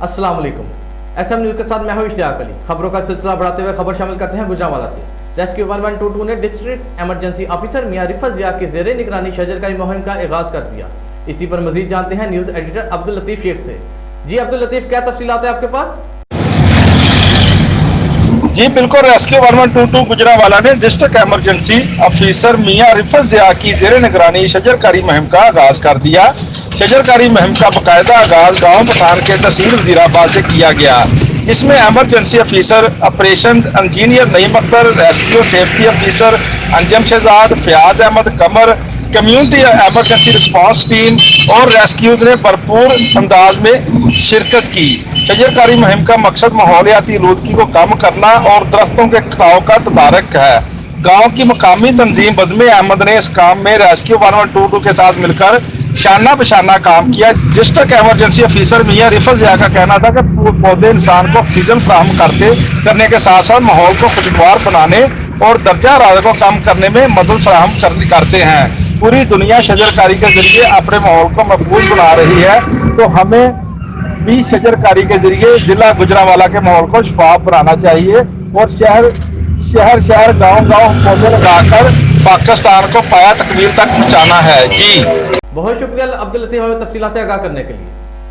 السلام علیکم، S M news کے ساتھ میں ہوں اشتیاق علی۔ خبروں کا سلسلہ بڑھاتے ہوئے خبر شامل کرتے ہیں گوجرانوالا سے۔ ریسکیو1122 نے ڈسٹرکٹ ایمرجنسی آفیسرمیاں رفعت کی زیر نگرانی شجرکاری مہم کا آغاز کر دیا۔ اسی پر مزید جانتے ہیں نیوز ایڈیٹر عبداللطیف شیخ سے۔ جی عبداللطیف، کیا تفصیلات ہیں آپ کے پاس؟ جی بالکل، ریسکیو1122 گوجرانوالا نے ڈسٹرکٹ ایمرجنسی آفیسر میاں رفعت کی زیر نگرانی شجرکاری مہم کا آغاز کر دیا۔ شجرکاری مہم کا باقاعدہ آغاز گاؤں پٹھان کے تحصیل وزیرآباد سے کیا گیا، جس میں emergency officer operation engineer Naeem Akhtar, rescue safety officer Anjum Shahzad, Fayyaz Ahmed Qamar, community emergency response team اور ریسکیوز نے بھرپور انداز میں شرکت کی۔ شجرکاری مہم کا مقصد ماحولیاتی آلودگی کو کم کرنا اور درختوں کے کٹاؤ کا تدارک ہے۔ گاؤں کی مقامی تنظیم بزم احمد نے اس کام میں ریسکیو1122 کے ساتھ مل کر شانہ بشانہ کام کیا۔ ڈسٹرکٹ ایمرجنسی آفیسر میاں رفعت کا کہنا تھا کہ پودے انسان کو آکسیجن فراہم کرنے کے ساتھ ساتھ ماحول کو خوشگوار بنانے اور درجہ حرارت کو کم کرنے میں مدد فراہم کرتے ہیں۔ پوری دنیا شجرکاری کے ذریعے اپنے ماحول کو محفوظ بنا رہی ہے، تو ہمیں بھی شجرکاری کے ذریعے ضلع گوجرانوالا کے ماحول کو شفاف بنانا چاہیے اور شہر گاؤں پودے لگا کر پاکستان کو پایا تکمیل تک پہنچانا ہے۔ جی بہت شکریہ عبداللطیف، ہمیں تفصیلات سے آگاہ کرنے کے لیے۔